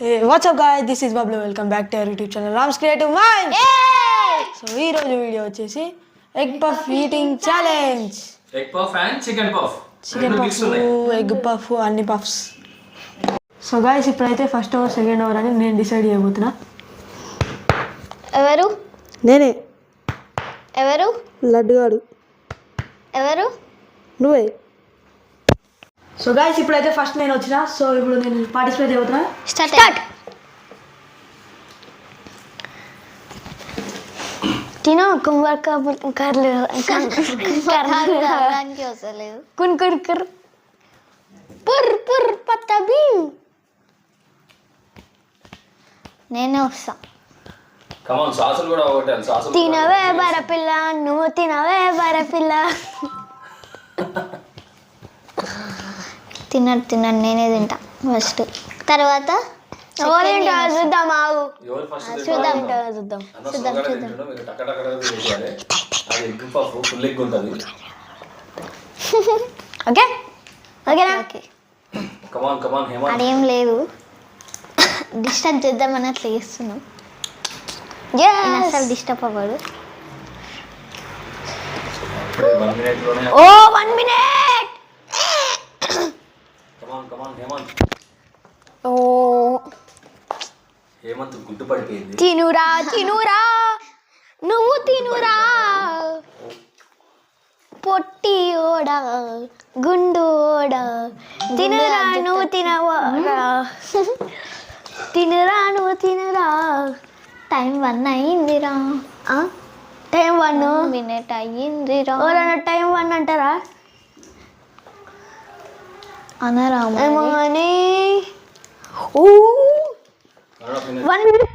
Hey, what's up guys? This is Bablu. Welcome back to our YouTube channel Ram's Creative Minds. So ఈ రోజు video వచ్చేసి egg puff eating challenge. Egg puff and chicken puff. Chicken puff, egg puff, అన్ని puffs. So guys ఇప్పుడైతే first over second over అని నేను decide చేయబోతున్నా. ఎవరు? నేనే. ఎవరు? లడ్డుగాడు. ఎవరు? నువ్వే. సో గాయ్స్ ఇప్పుడైతే ఫస్ట్ నేను వచ్చిన. సో ఇప్పుడు నేను పార్టిసిపేట్ చేయబోతున్నా. స్టార్ట్. తినో కుంభర్ కర్లు కర్ణానికి వస్తలేదు. కున్ కుర్ కుర్ పుర్ పుర్ పత్తబీ. నేనే వస్తా. కమాన్ సాసులు కూడా ఒకటే సాసులు. తినవే బరపిల్ల, నువ్వు తినవే బరపిల్ల. తిన్నాడు నేనే తింటా ఫస్ట్, తర్వాత ఎవరేంటో చూద్దాం. ఆగు, ఎవరు ఫస్ట్ చూద్దాం. చూద్దాం. మీరు టక టక టక తీసేయాలి. అది ఎగ్ పఫ్ ఫుల్ ఎగ్ ఉంటుంది. ఓకే ఓకేనా? ఓకే. కమాన్ కమాన్ హేమంత్. అదేం లేదు, డిస్టర్బ్ చేద్దామని అట్లా చేస్తున్నాం. నేను అసలు డిస్టర్బ్ అవ్వడు. 1 minute లోనే. ఓ 1 minute. కమాన్ కమాన్ హేమంత్. ఓ హేమంత్ గుడ్డు పడిపోయింది. తినురా తినురా, నువ్వు తినురా పొట్టి ఓడా గుండు ఓడా. తినురా నువ్వు తినవరా, తినురా నువ్వు తినురా. టైం 1 అయ్యిందిరా. టైం 1 మినిట్ అయ్యిందిరా. ఎవరైనా టైం 1 అంటారా? అనరా ఏమో అని. ఓ 1 minute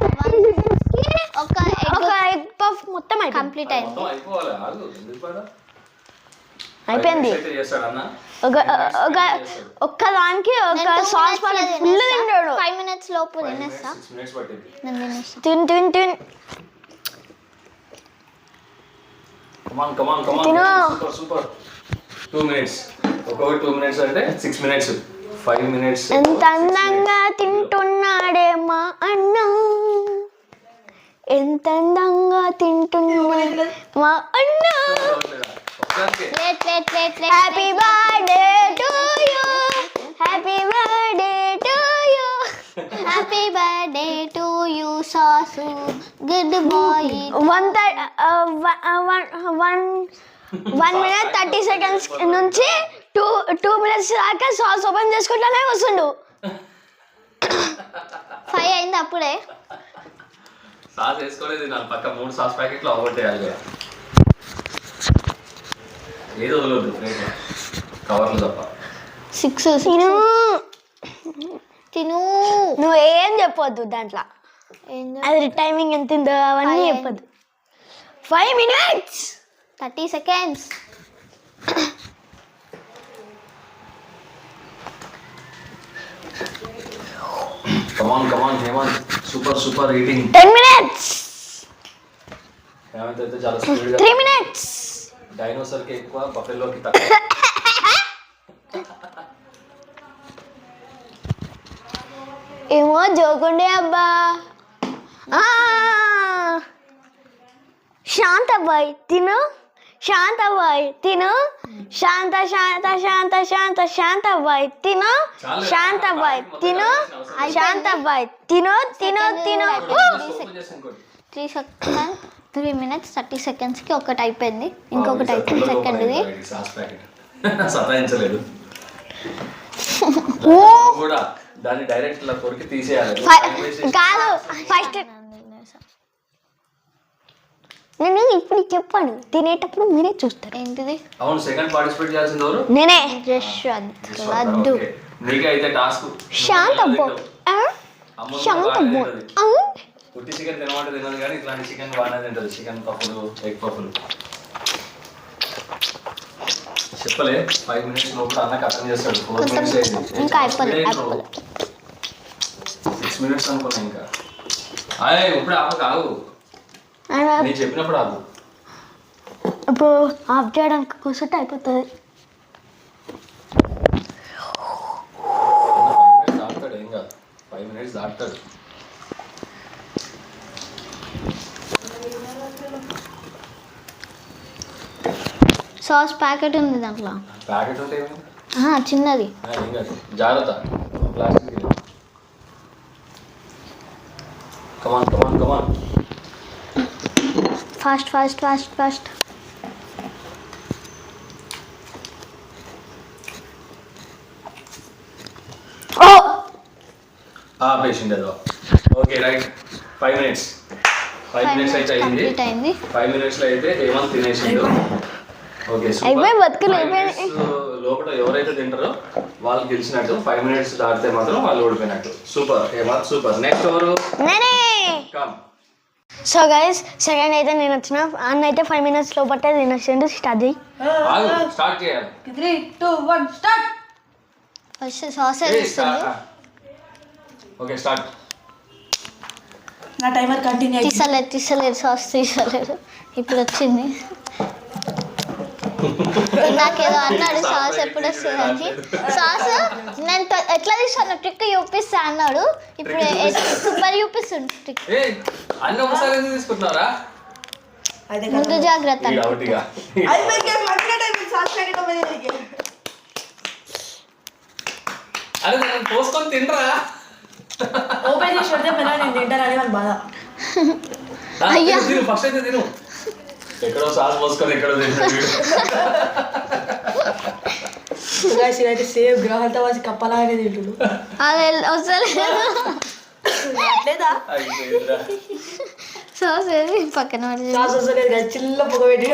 ఒక ఎగ్ పఫ్ మొత్తం కంప్లీట్ అయింది. మొత్తం అయిపోవాలి. ఆగు ఎందుకు పడ? అయిపోయింది. చేస్తాడు అన్న. ఒక్కదానికి ఒక సాస్ ఫుల్ తింటాడు. 5 minutes లోపు తినేస్తా. 6 minutes పట్టింది. నేను తినేస్తా. తిన్ తిన్ తిన్ కమాన్ కమాన్ కమాన్. తిను. Super super. 2 minutes. ఒక్కొక్క 2 minutes అంటే 6 minutes. 5 minutes. ఎంత అందంగా తింటున్నాడే మా అన్న, ఎంత అందంగా తింటున్నాడే మా అన్న. Happy birthday to you, happy birthday to you, happy birthday to you సాసు, గుడ్ బాయ్. 1 minute 30 seconds నుంచి 2 minutes దాకా సాస్ ఓపెన్ చేసుకుంటానే వస్తుండు. 5 అయింది అప్పుడే. సాస్ వేసుకోలేదు. నా పక్క 3 సాస్ ప్యాకెట్లు అవగొట్టేయాలి. ఏదో వదలొద్దు కవర్లు తప్ప. 6 తిను, తిను. నువ్వు ఏం చెప్పొద్దు దాంట్లో. అది టైమింగ్ ఎంత ఉందో అవన్నీ చెప్పొద్దు. 5 minutes 30 seconds. Come on come on Hemanth. Super super eating. 10 minutes Hemanth అయితే చాలా స్పీడ్గా. 3 minutes డైనోసార్కి ఎక్కువ, బఫెలోకి తక్కువ. ఏమో జోకుండే అబ్బా. శాంతబాయ్ తిను, శాంతబాయ్ తిను, శాంత శాంత శాంత శాంత శాంతబాయ్ తిను, శాంతబాయ్ తిను, శాంతబాయ్ తిను తిను తిను. 3 minutes 30 seconds కి ఒకటి అయిపోయింది, ఇంకొకటి అయిపోయింది సెకండ్ది. సాస్ ప్యాకెట్ సతాయించలేదు కూడా. దాన్ని డైరెక్ట్ ఇలా కొరికి తీసేయాలి. కాదు ఫస్ట్ నేను ఇప్పుడు చెప్పాను, తినేటప్పుడు మీరే చూస్తారు. ఏంటిది? అవును, సెకండ్ పార్టిసిపేట్ చేయాల్సింది ఎవరు? నేనే. లడ్డు. నీకే అయితే టాస్క్. శాంతబాయ్ శాంతబాయ్ ఉట్టి చికెన్ తినమంటే తినదు, కానీ ఇట్లాంటి చికెన్ బాగానే తింటుంది. చికెన్ పప్పులు, ఎగ్ పప్పులు. చెప్పలే 5 minutes లోపల అన్నకి అర్థం చేస్తాడు. 4 minutes అయింది. ఇంకా అయిపోలేదు. 6 minutes అనుకున్నా. ఇంకా ఇప్పుడు ఆపు కాదు, నేను చెప్పినప్పుడు ఆపు. ఇప్పుడు ఆఫ్ చేయడానికి కూర్చుంటే అయిపోతుంది. ఏం కాదు. 5 minutes ఆడతాడు. సాస్ ప్యాకెట్ ఉంది దాంట్లో. ప్యాకెట్ ఉంటే ఏమి? చిన్నది. ఏం కాదు, జాగ్రత్త plastic. Come on come on come on. Fast fast fast fast. Patient ఏదో. Okay right. 5 minutes. 5 minutes అయితే అయింది. 5 minutes లో అయితే హేమంత్ తినేసిండు. ఓకే అయిపోయి బతుకులు అయిపోయి. లోపల ఎవరైతే తింటారో వాళ్ళు గెలిచినట్టు. 5 minutes దాటితే మాత్రం వాళ్ళు ఓడిపోయినట్టు. Super Hemanth super. నెక్స్ట్ ఎవరు? కమ్. సో గైస్ సెకండ్ అయితే నేను వచ్చిన అన్న అయితే 5 minutes లోపట్టే తినేసిండు. స్టార్ట్ చేయి. స్టార్ట్ చేయాలి. 3, 2, 1 స్టార్ట్. ఫస్ట్ సాస్ వేస్తుంది. Okay start. నా టైమర్ కంటిన్యూ అయ్యింది. తీసలేదు సాస్ తీసలేదు. ఇప్పుడు వచ్చింది. నాకేదో అన్నాడు సాస్ ఎప్పుడు వస్తుందని. సాస్ నేను ఎట్లా తీసాను ట్రిక్ చూపిస్తా అన్నాడు. ఇప్పుడు సూపర్ చూపిస్తుంది ట్రిక్. అన్న ఒకసారి ఎందుకు తీసుకుంటున్నారా? ముందు జాగ్రత్త. అరే నేను పోసుకొని తినరా? ఓపెన్ చేసి పెడితే పిల్లలు నేను తింటారని వాళ్ళ బాధ. తిను ఫస్ట్ అయితే తిను. ఎక్కడో సాస్ పోసుకొని ఎక్కడో తింటాడు. అయితే సేమ్ గ్రహాలతో వాసి కప్పలాగానే తింటుడు. అది వస్తలేదు. సాస్ వేసి పక్కన సాస్ వస్తలేదు కదా, చిల్ల పొగ పెట్టి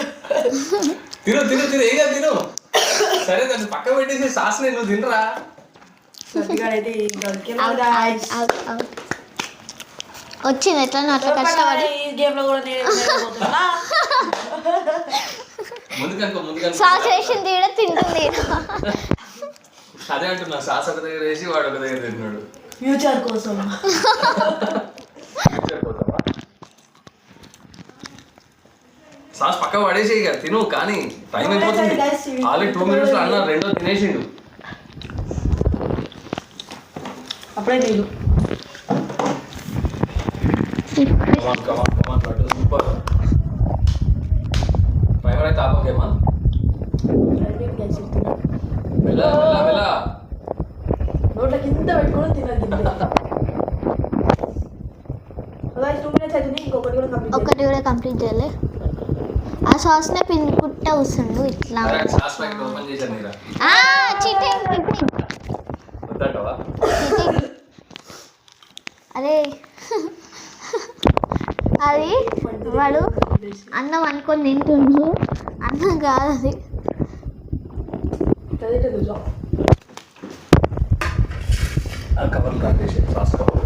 తిను తిను తిను. ఏం కాదు తిను. సరే దాన్ని పక్కన పెట్టేసి సాస్ నేను తినరా? వచ్చింది ఎట్లా అట్లా కష్టపడి సాస్ వేసింది కూడా తింటుంది. అదే అంటున్నా, సాస్ ఒక దగ్గర వేసి వాడు ఒక దగ్గర తింటున్నాడు. ఫ్యూచర్ కోసం. సాస్ పక్క పడేసి ఇక తిను. కానీ టైం అయిపోతుంది. ఆల్రెడీ 2 minutes లో అన్న రెండో తినేసిండు. అప్పుడే నీళ్ళు. సూపర్. టైమర్ అయితే ఆపోకేమా? వెళ్ళా వెళ్ళా వెళ్ళా. నోట్ల కింద పెట్టుకొని తినాలి. 2 minutes అయితే ఇంకొకటి కూడా కంప్లీట్ చేయాలి. ఆ సాస్ నే పిండుకుంటా వస్తుండు ఇట్లా. సాస్ ప్యాకెట్ ఓపెన్ చేశాను మీరా? చీటింగ్. వద్దంటావా? అదే అది వాడు అన్నం అనుకొని తింటుండు. అన్నం కాదు అది. కవర్ కాకేసి సాస్ కవర్.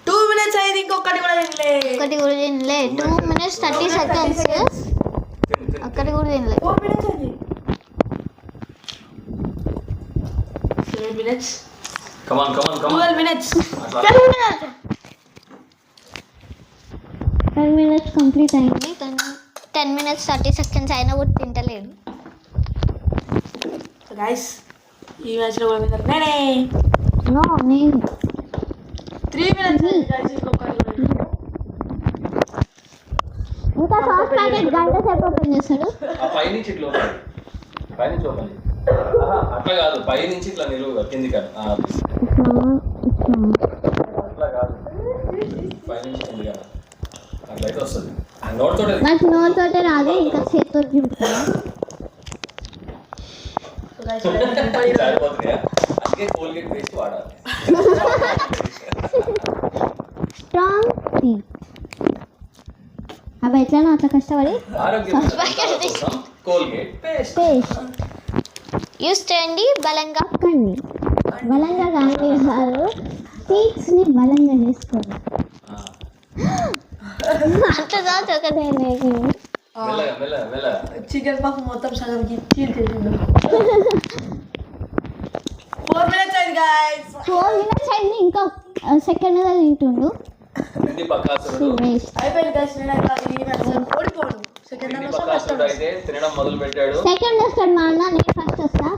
2 minutes అయింది, ఇంకొకటి కూడా తినలే. 2 minutes 30 seconds. ఒక్కటి కూడా తినలే. 4 minutes అయింది. 7 minutes. Come on, come on, come on. 12 minutes. 10 minutes complete అయింది. 10 minutes 30 seconds అయినా కూడా తింటలేదు. సో గైస్ ఈ మ్యాచ్ లో కూడా విన్నర్ నేనే. నో నేను 3 minutes గైస్, ఇంకొకటి కూడా ఇంకా సాస్ ప్యాకెట్ గంట సేపు ఓపెన్ చేస్తాడు. ఆ పై నుంచి ఇట్లా ఓపెన్. పై నుంచి ఓపెన్. అట్లా కాదు, పై నుంచి ఇట్లా నిలువుగా కిందికి. అట్లా కాదు, పై నుంచి కిందిగా అట్లయితే వస్తుంది. నాకు నోట్ తోటే రాదు, ఇంకా చేతితో చూపుతాను. సరిపోతున్నాయా? అందుకే కోల్గేట్ పేస్ట్ వాడాలి. Strong tea. అవి ఎట్లా అట్లా కష్టపడి కోల్గేట్ పేస్ట్ యూస్ చేయండి. బలంగా కండి. బలంగా కానీ కాదు, టీక్స్ని బలంగా చేసుకోండి. అంత దాకా ఒకటే చికెన్ పఫ్ మొత్తం సగం చీల్చేసిండు. 4 minutes అయింది గైస్. 4 minutes అయింది, ఇంకా సెకండ్ గా తింటుండు. అయిపోయింది గైస్. నేను ఓడిపోను. సెకండ్ అయితే తినడం మొదలు పెట్టాడు. సెకండ్ వస్తాడు మా అన్న, నేను ఫస్ట్ వస్తా.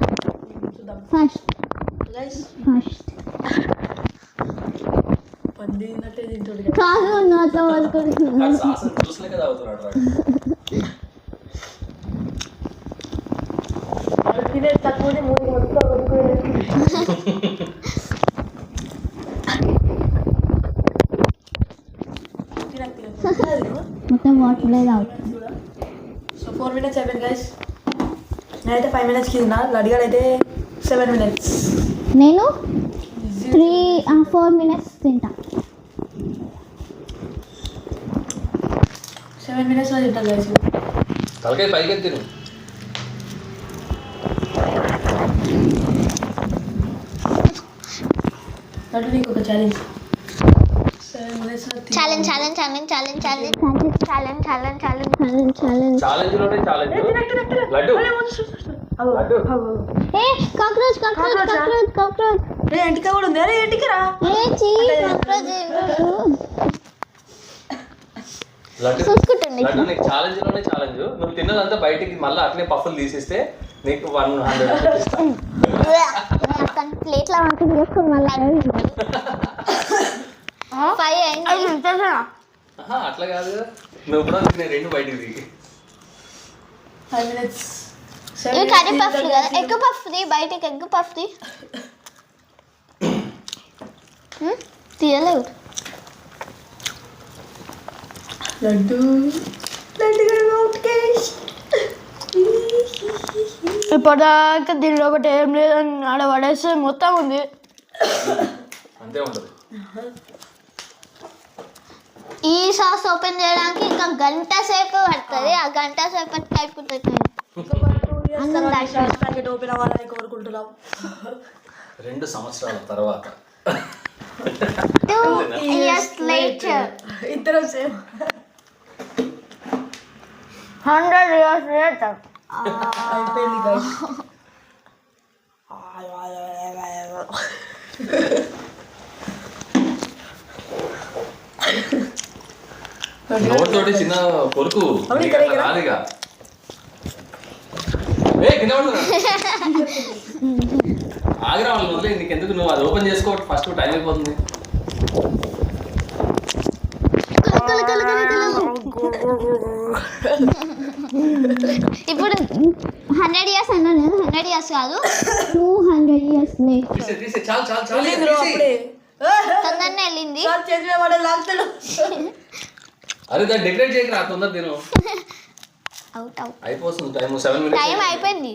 ఫస్ట్ గైస్ ఫస్ట్ పంది తిన్నట్టే తింటాడు కాదు నాతో వదులుకుంటున్నాను. సాస్ చూసినా కదా అవుతున్నాడు రా. తినే తక్కువనే మూడు మొత్తం మొత్తం వాటర్ లేదు అవుతుంది. సో 4 minutes అయిపోయింది గైస్. నేనైతే 5 minutes కింద లడిగాడు అయితే 7 minutes. నేను 4 minutes తింటా. 7 minutes లో తింటా గైస్. తలకాయ పైకి తిను. అటు నీకు ఒక ఛాలెంజ్. 7 minutes లో తిను. Challenge challenge challenge challenge challenge challenge challenge challenge challenge challenge challenge లోనే ఛాలెంజ్. లడ్డు లడ్డు ఏ కాక్రోచ్ కాక్రోచ్ కాక్రోచ్ కాక్రోచ్ రే ఎంటిక కూడా ఉంది. అరే ఎంటికరా ఏ చీ కాక్రోచ్ లడ్డు చూసుకుంటుంది. లడ్డు నీకు ఛాలెంజ్ లోనే ఛాలెంజ్. నువ్వు తిన్నదంతా బయటికి మళ్ళీ అట్నే పఫ్ఫులు తీసేస్తే నీకు 100 ఇస్తాను. ప్లేట్లో వంటలు చేసుకుని మళ్ళీ 5 అయింది. అట్లా కాదు, నువ్వు కూడా నేను 2 బయటికి దిగి. 5 minutes. ఇవి కర్రీ పఫ్ కదా, ఎగ్ పఫ్ది బయటికి ఎగ్ పఫ్ది తీయలేవు. లడ్డు ఇప్పటిదాకా దీనిలో ఒకటి ఏం లేదని ఆడ పడేస్తే మొత్తం ఉంది. అంతే ఉంటుంది. ఈ సాస్ ఓపెన్ చేయడానికి ఇంకా గంట సేపు పడుతుంది. ఆ గంట సేపు అయిపోతుంది. ప్యాకెట్ ఓపెన్ అవ్వాలని కోరుకుంటున్నాం. 2 సంవత్సరాల తర్వాత 2 years later. ఇద్దరం సేమ్ 100 years later. అయిపోయింది గైస్. నోట్ తోటి చిన్న కొరుకు అవును, ఇక్కడ, ఇక్కడ. రాదిగా. ఏ కింద పడుతున్నా ఆగిరా వాళ్ళు వదిలే. నీకెందుకు, నువ్వు అది ఓపెన్ చేసుకో ఫస్ట్, టైం అయిపోతుంది. ఇప్పుడు 100 years అన్నాను. 100 years కాదు, 200 years later. తీసే తీసే చాలు చాలు చాలు వెళ్ళింది రో అప్పుడే. తొందరనే వెళ్ళింది. సార్ చేసిన వాడు లాగుతాడు. అరే దాన్ని డెకరేట్ చేయక రా, తొందర తిను. అవుట్ అవుట్ అయిపోతుంది టైం. 7 minutes. టైం అయిపోయింది.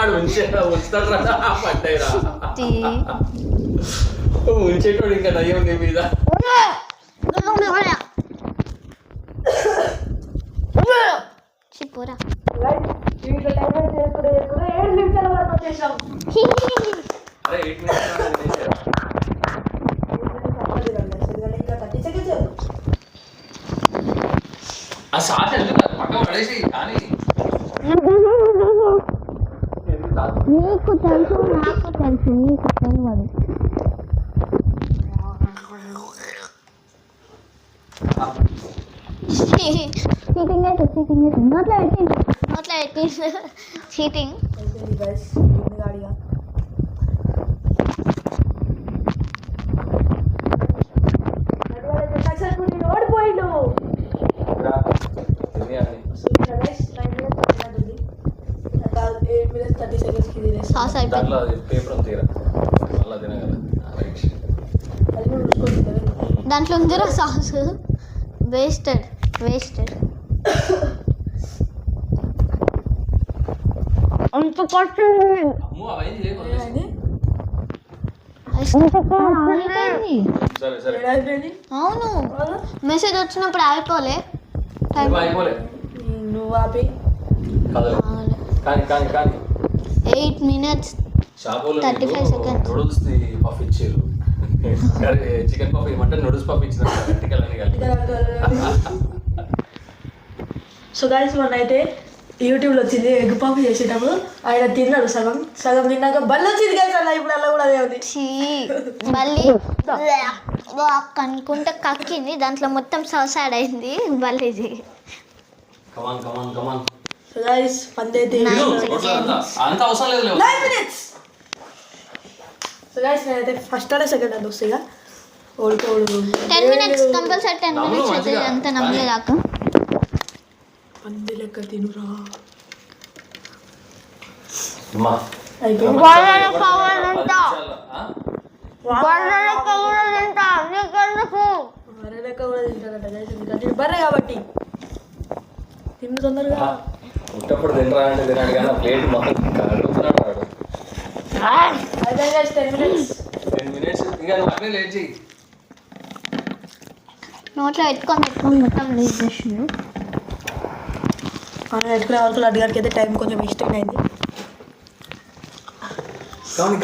ఆడు ఉంచుతాడు రా, పడ్డాయిరా. ఉంచేటోడు ఇంకా నయ్యం నీ మీద. చిపోరా ఇంట్లో టైం వేస్ట్ చేసుకుంటే 7 నిమిషాల వరకు వచ్చేసాం. అరే 8 minutes తినేసారా? ఇంకా 30 seconds. ఆ సాస్ ఎందుకు పక్కన పడేసి కానీ నీకు తెలుసు నాకు తెలుసు నీకు తెలియదు. చీటింగ్ అయితే నోట్లో పెట్టి చీటింగ్. అయిపోయింది గైస్. గాడిగా సక్సెస్ఫుల్లీ ఓడిపోయిండు. సాస్ అయిపోయింది. దాంట్లో పేపర్ తీరా మళ్ళీ తినగల. దాంట్లో ఉందిరా సాస్. వేస్టెడ్ అంత కష్టం. అమ్మో అవన్నీ చేయకూడదు. సరే సరే అవును, మెసేజ్ వచ్చినప్పుడు ఆగిపోలే. అయిపోలే నువ్వు ఆపి కదలు. కానీ కానీ కానీ 8 minutes షాపులో 35 seconds. నూడిల్స్ పఫ్ ఇచ్చారు. చికెన్ పఫ్ ఏమంటే నూడిల్స్ పఫ్ ఇచ్చిన గట్టికల్ అని కలిపి. సో గైస్ మొన్న అయితే యూట్యూబ్లో వచ్చింది ఎగ్ పఫ్ చేసేటప్పుడు ఆయన తిన్నాడు సగం తిన్నాక బల్ల వచ్చింది గైస్. అలా ఇప్పుడు అలా కూడా అదే ఉంది. మళ్ళీ అనుకుంటే కక్కింది, దాంట్లో మొత్తం సాస్ యాడ్ అయింది. మళ్ళీ కమాన్ కమాన్ కమాన్ సో గైస్ పందైతే తిను, నోట్లో అంతా. అంత అవసరం లేదు 9 minutes. సో గైస్ నేనైతే ఫస్ట్ అంటే సెకండ్ అంటే వస్తాయి ఓడిపోడు 10 minutes కంపల్సరీ 10 minutes అయితే అంత నమ్మలేదాక పంది లెక్క తినురా అమ్మా అయిపోయింది వాళ్ళ కావాలంట వాళ్ళ కావాలంట నీకెందుకు బర్రె లెక్క కూడా తింటారంట గైస్ ఎందుకంటే ఇది బర్రె కాబట్టి తిన్ను తొందరగా పుట్టప్పుడు తినరా అంటే తినాడు కానీ ప్లేట్ మొత్తం కడుగుతున్నాడు వాడు. అయితే గైస్ 10 minutes 10 minutes ఇంకా నువ్వు అట్లే లేట్ చెయ్యి. నోట్లో పెట్టుకొని మొత్తం రిలీజ్ చేసిండు. మనం పెట్టుకునే వరకు లడ్డు గారికి అయితే టైం కొంచెం మిస్టేక్ అయింది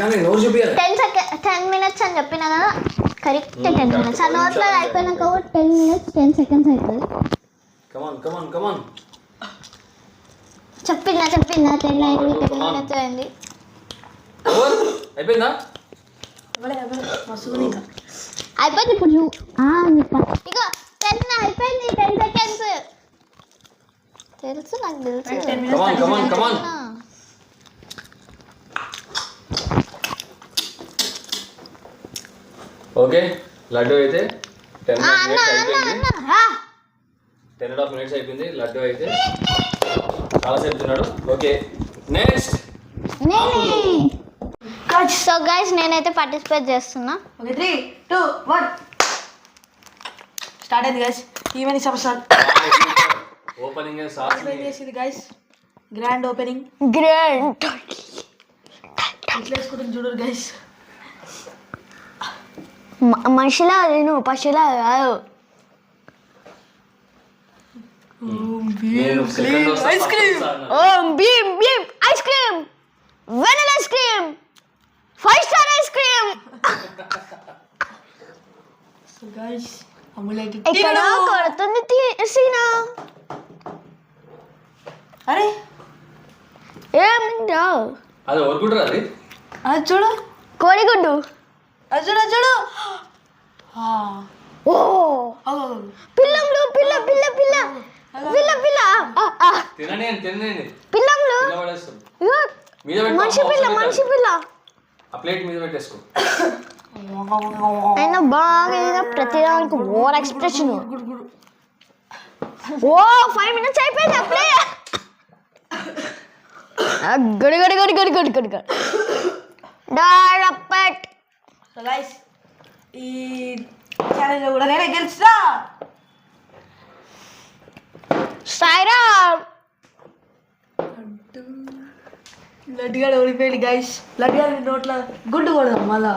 కానీ నోరు చూపియాలి. 10 minutes అని చెప్పిన కదా కరెక్ట్ 10 minutes ఆ నోట్లో అయిపోయినాక 10 minutes 10 seconds అవుతుంది. కమాన్ చెప్పిన 10 minutes అయింది. అయిపోయిందా? మస్తు ఇంకా అయిపోయింది ఇప్పుడు ఇక 10 అయిపోయింది 10 seconds తెలుసు నాకు తెలుసు 10 minutes కమాన్ ఓకే లడ్డు అయితే 10 minutes అయిపోయింది. 10.5 minutes అయిపోయింది. లడ్డు అయితే చాలాసేపు తిన్నాడు. ఓకే నెక్స్ట్ సో గైస్ నేనైతే పార్టిసిపేట్ చేస్తున్నా. ఓకే 3 2 1 స్టార్ట్ అయింది గైస్ ఈవెనింగ్ సంవత్సరం ఓపెనింగ్ ఓపెన్ చేసింది గైస్ గ్రాండ్ ఓపెనింగ్ గ్రాండ్ ఇట్లా వేసుకుంటుంది చూడరు గైస్ మనిషిలా నేను పశువులా కాదు. Ice cream Bheem Bheem ice cream vanilla ice cream 5 star ice cream. So guys అమ్ములైతే ఇక్కడ కొడుతుంది తీసినా అరే ఏమిటో అది ఊరుకుంటారు అది అది చూడు కోడిగుడ్డు. అది చూడు అది చూడు ఓ పిల్లంలు పిల్ల పిల్ల పిల్ల పిల్ల పిల్ల తినండి పిల్లంలు పడేస్తాం ఇగో, మీద పెట్టు, మనిషి పిల్ల అవసరం మనిషి లేదు. పిల్ల ఆ ప్లేట్ మీద పెట్టేసుకో. అయినా బాగా ప్రతిదానికి ఓవర్ ఎక్స్ప్రెషన్. ఓ 5 minutes అయిపోయింది అప్పుడే. గడి గడి గడి గడి గడి గడి గడి డాడప్పట్. సో గైస్ ఈ ఛాలెంజ్ కూడా నేనే గెలిచినా సాయిరా లడ్డుగాడు ఓడిపోయాడు గైస్ లడ్డుగాడు నోట్ల గుడ్డు కొడదాం మళ్ళా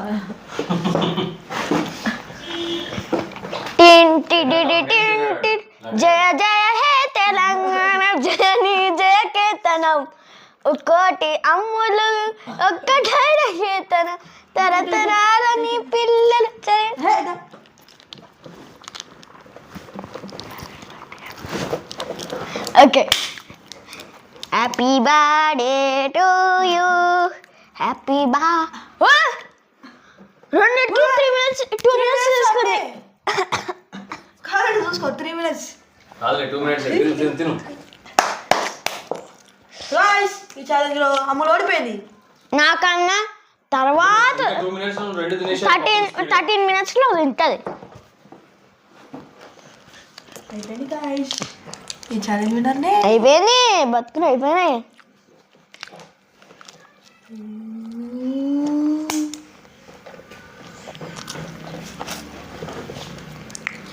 టిన్ టిడి టిన్ టిన్ జయ జయ హే తెలంగాణ జయని జయ కేతనం ఒక్కోటి అమ్ములు ఒక్కటైన కేతనం తరతరాలని పిల్లలు okay happy birthday to you happy బా 2 minutes తీసుకుని కాదు చూసుకో 3 minutes కాదులే 2 minutes తిను గైస్ ఈ ఛాలెంజ్ లో అమ్ములు ఓడిపోయింది నాకన్నా తర్వాత 2 minutes రెండు తినేసి 13 minutes లో తింటది. అయిపోయింది గైస్ ఈ ఛాలెంజ్ విన్నర్నే అయిపోయింది బతుకులు అయిపోయినాయి.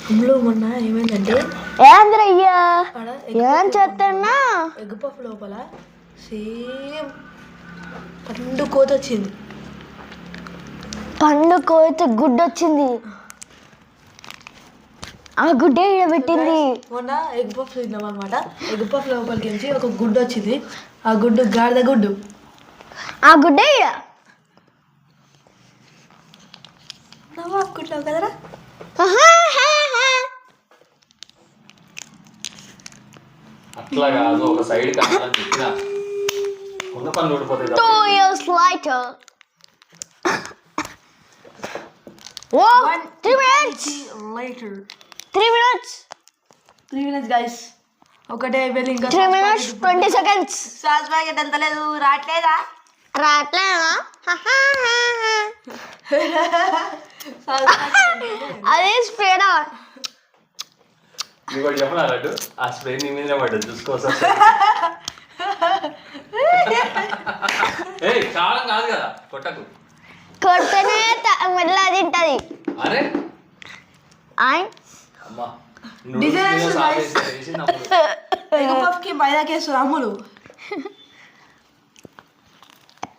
అమ్ములు మొన్న ఏమైందంటే ఏంద్రయ్యా ఆడ ఏం చేస్తున్నా ఎగ్ పఫ్ లోపల సేమ్ పండు కోత వచ్చింది పండు కోయితే గుడ్డు వచ్చింది. ఆ గుడ్డే పెట్టింది. మొన్న ఎగ్ పఫ్ తిన్నాం అనమాట ఎగ్ పఫ్ లోపలికి నుంచి ఒక గుడ్డు వచ్చింది ఆ గుడ్డు గాడిద గుడ్డు ఆ గుడ్డే నవ్వు అనుకుంటావు కదరా అట్లా కాదు ఒక సైడ్ కావాలని చెప్పిన ఉన్న పనులు ఊడిపోతాయి 2 years later. ఓ 3 minutes. later 3 minutes. 3 minutes guys ఒకటే అయిపోయింది ఇంకా 3 minutes 20 seconds. సాస్ ప్యాకెట్ ఎంత లేదు రావట్లేదా రావట్లేదా? అది స్పీడ్. నీకు ఒకటి చెప్పనా లడ్డు, ఆ స్ప్రే నీ మీదనే పడ్డది చూసుకోసం. ఏయ్ కాలం కాదు కదా, కొట్టకు. కొడితేనే మెల్ల తింటది. అరే ఆయ్ అమ్మా Design ఎగ్ పఫ్ కి మైదా కేసు అమ్ములు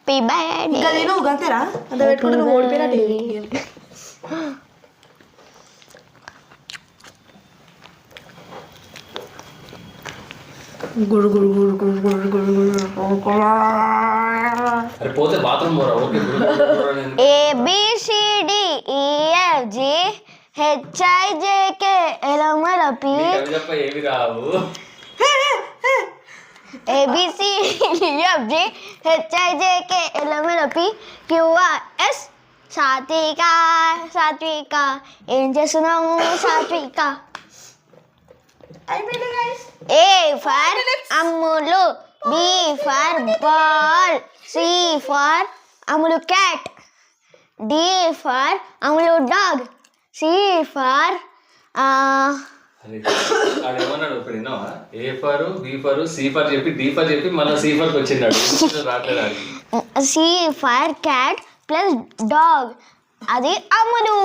హ్యాపీ బర్త్డే. ఇంకా నేను గంతేరా అంత పెట్టుకుంటే నువ్వు ఓడిపోయినట్టు. గుడు గుడు గుడు గుడు గుడు గుడు గుడు. అరే పోతే బాత్రూమ్ పోరా. Okay ABCD EFG HIJK LMNOP చెప్ప ఏవి రావు. ABCD EFG HIJK LMNOP QRS. సాత్విక సాత్విక ఏం చేస్తున్నాము సాత్విక. A for Ammulu, B for ball, C for Ammulu cat, D for Ammulu dog, C for ఏమన్నాడు ఇప్పుడు విన్నావా? A for B for C for చెప్పి డి ఫర్ చెప్పి మళ్ళీ సి ఫర్ వచ్చిండాడు. రావట్లేదు. C for cat plus dog, అది అమ్ములు.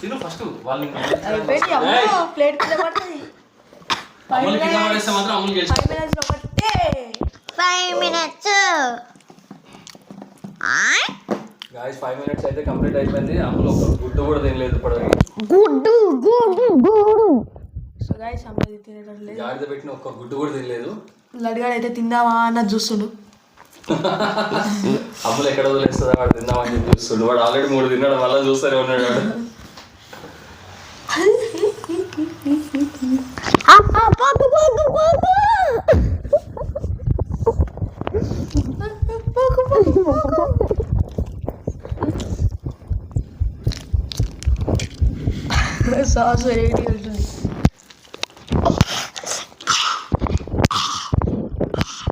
తిను first వాళ్ళు ప్లేట్ కింద పడుతుంది. 5 minutes మాత్రం అమలు గెలిచి 5 minutes లో పట్టే 5 minutes. గాయ్స్ 5 minutes అయితే కంప్లీట్ అయిపోయింది. అమలు ఒక గుడ్డు కూడా తినలేదు ఇప్పటివరకు. గుడ్డు గుడ్డు గుడ్డు. సో గైస్ అమ్మది తినేటట్లేదు. గాడిద పెట్టిన ఒక్క గుడ్డు కూడా తినలేదు. లడ్డుగాడు అయితే తిందామా అన్నది చూస్తుండు. అమ్ములు ఎక్కడ వదిలేస్తుందా వాడు తిందామని చెప్పి చూస్తుండు. వాడు ఆల్రెడీ 3 తిన్నాడు, మళ్ళీ చూస్తూనే ఉన్నాడు వాడు. సాస్ వెరైటీ ఉంటుంది.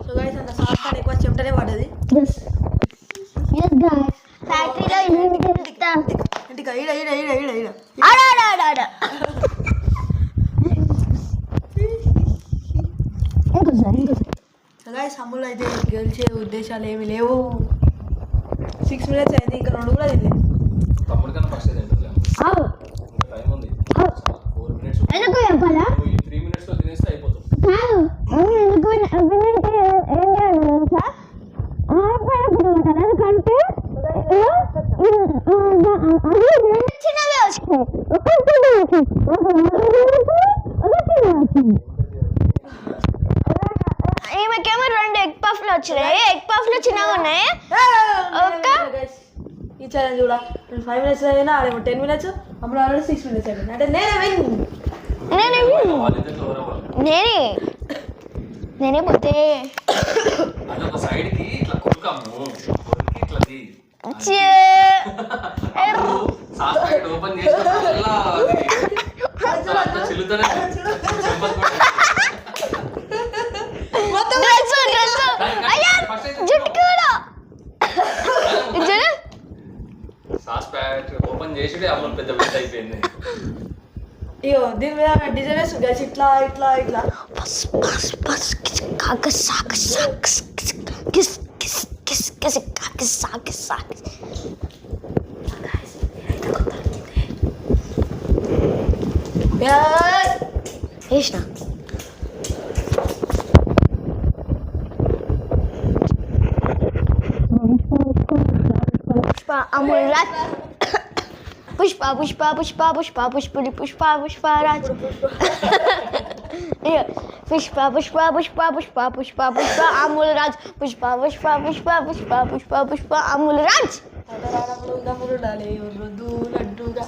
సో గైస్ అంత సాస్ కానీ ఎక్కువ చెమటనే పడ్డది. ఫ్యాక్టరీలో ఇంటికి ఈడ ఈడ ఈడ ఈడ ఈడ సో గైస్ అమ్ములు అయితే గెలిచే ఉద్దేశాలు ఏమి లేవు. 6 minutes అయింది, ఇంకా 2 కూడా తినలేదు. తమ్ముడు కన్నా ఫస్ట్ తింటుంది. ఇంకా టైం ఉంది. 4 minutes. ఎందుకు చెప్పాలా? నువ్వు ఈ 3 minutes లో తినేస్తే అయిపోతుంది. కాదు ఎందుకు ఏం చేయాలి తెలుసా? ఎందుకంటే చిన్నవే వచ్చినాయి. ఈమెకేమో 2 ఎగ్ పఫ్లు వచ్చినాయి. ఎగ్ పఫ్లు చిన్నగా ఉన్నాయి. ఈ ఛాలెంజ్ కూడా 5 minutes అయినా ఆడేమో 10 minutes, అప్పుడు ఆల్రెడీ 6 minutes అయిపోయింది. అంటే వాళ్ళిద్దరు ఎవరవ్వాలి. నేనే పోతే అదొక సైడ్ కి ఇట్లా కొడుకాము కొరికి ఇట్లా సాస్ ప్యాకెట్ ఓపెన్ చేసినప్పుడల్లా చిల్లుతూనే సాస్ ప్యాకెట్ ఓపెన్ చేసి అమలు పెద్ద పెద్ద అయిపోయింది. ఇగో దీని మీద డిజైన్ వేస్తుంది గైస్. ఇట్లా ఇట్లా ఇట్లా వేసిన అమూల్ రాజ్ పుష్ప పుష్ప పుష్ప పుష్ప పుష్పులి పుష్ప పుష్పరాజ్ పుష్ప పుష్ప పుష్ప పుష్ప పుష్ప పుష్ప అమూల్ రాజ్ పుష్ప పుష్ప పుష్ప పుష్ప పుష్ప పుష్ప అమూల్ రాజ్. లడ్డుగా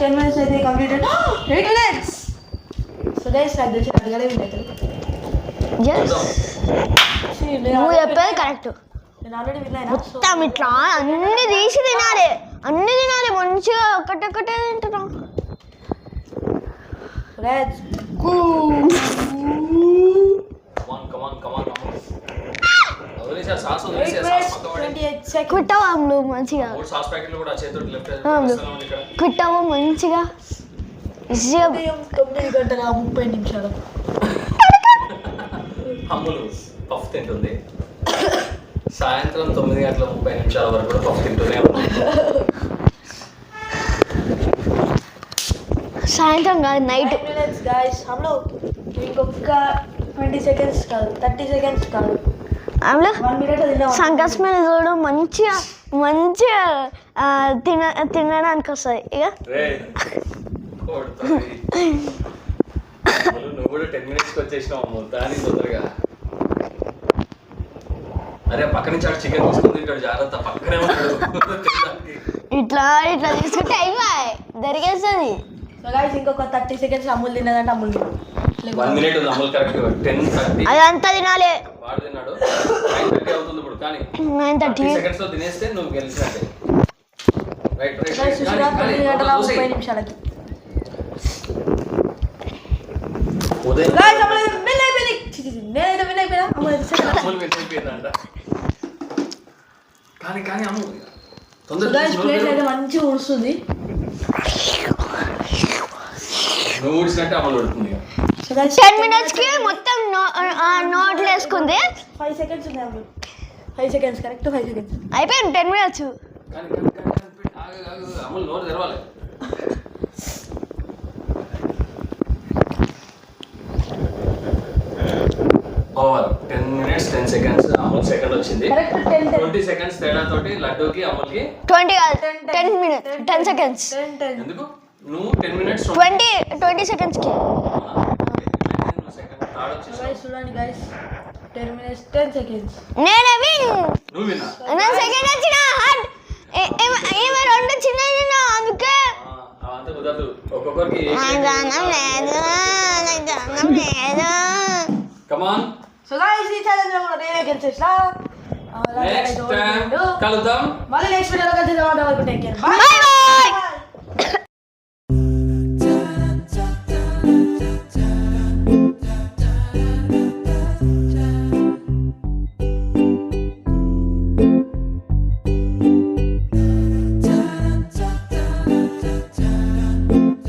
10 minutes అయితే కంప్లీటెడ్. 8 minutes. సో గైస్ నాకు తెలిసి అడగలే వింటారు. నువ్వు చెప్పేది కరెక్ట్. నేను ఆల్రెడీ విన్నాను. మొత్తం ఇట్లా అన్ని తీసి తినాలి. అన్ని తినాలి మంచిగా ఒకటొక్కటే తింటున్నాం. Let's go. కమాన్ వదిలేసా సాస్ వదిలేసా సాస్ పక్కన పడి 28 seconds. కుట్టవా నువ్వు మంచిగా, మూడు సాస్ ప్యాకెట్లు కూడా చేతులు లెఫ్ట్ ఇక్కడ కుట్టవా మంచిగా. ఉదయం 9:30 అమ్ములు పఫ్ తింటుంది, సాయంత్రం 9:30 వరకు కూడా పఫ్ తింటూనే ఉంది. సాయంత్రం కాదు నైట్. 9 minutes guys. हम लोग ఇంకొక 20 seconds కాదు 30 seconds కాదు అందులో 1 minute తిన్నాం. సంకస్మైన చూడు మంచిగా మంచిగా తినడానికి వస్తుంది ఇక. రేయ్, కొడుతుంది. అమ్ములు, నువ్వు కూడా 10 minutes వచ్చేసినావు అమ్ములు, దాని తొందరగా. అరే పక్క నుంచి అక్కడ చికెన్ తీసుకుని తింటాడు, జాగ్రత్త, పక్కనే ఉంటాడు తినడానికి. ఇట్లా ఇట్లా తీసుకుంటే అయిపోయి దొరికేస్తుంది. సో గైస్ ఇంకొక 30 seconds అమ్ములు తిన్నదంటే అమ్ములు 1 minute ఉంది అమ్ములు, కరెక్ట్ 10:30 అదంతా తినాలి. వాడు తిన్నాడు. 9:30 అవుతుంది ఇప్పుడు, కానీ 9:30 30 seconds లో తినేస్తే నువ్వు గెలిచినట్టే. రైట్ రైట్ గైస్ చూసినా 9:30 ఉదయం గైస్ అమ్ములు విన్ అయిపోయింది. నేనైతే విన్ అయిపోయినా అమ్ములు అమ్ములు వెళ్ళిపోయిందంట. కానీ అమ్ము సో గైస్ ప్లేట్ అయితే మంచిగా ఉడుస్తుంది. నువ్వు ఊడిసినట్టే అమలు పడుతుంది. సో గైస్ 10 minutes కి మొత్తం నోట్లు వేసుకుంది. 5 seconds ఉంది అమ్ములు. 5 seconds కరెక్ట్ 5 seconds అయిపోయింది 10 minutes. కానీ ఆగు, అమలు నోరు తెరవాలి. Over 10 minutes 10 seconds. అమలు సెకండ్ వచ్చింది. కరెక్ట్ 10 20 seconds తేడా తోటి లడ్డూకి అమలుకి 20 కాదు 10 minutes 10 seconds. 10 ఎందుకు నువ్వు 10 minutes 20 seconds కి. సెకండ్ థర్డ్ వచ్చేసి గైస్ చూడండి గైస్ 10 minutes 10 seconds. నేనే విన్. నువ్వు విన్నా. నేను సెకండ్ వచ్చిన. ఏమో రెండు చిన్న చిన్న అందుకే అవంతా కుదరదు, ఒక్కొక్కరికి కమాన్. సో గైస్ ఈ ఛాలెంజ్ లో కూడా నేనే గెలిచేసా. నెక్స్ట్ టైం కలుద్దాం. మళ్ళీ నెక్స్ట్ వీడియోలో కలిసి టేక్ కేర్. By by.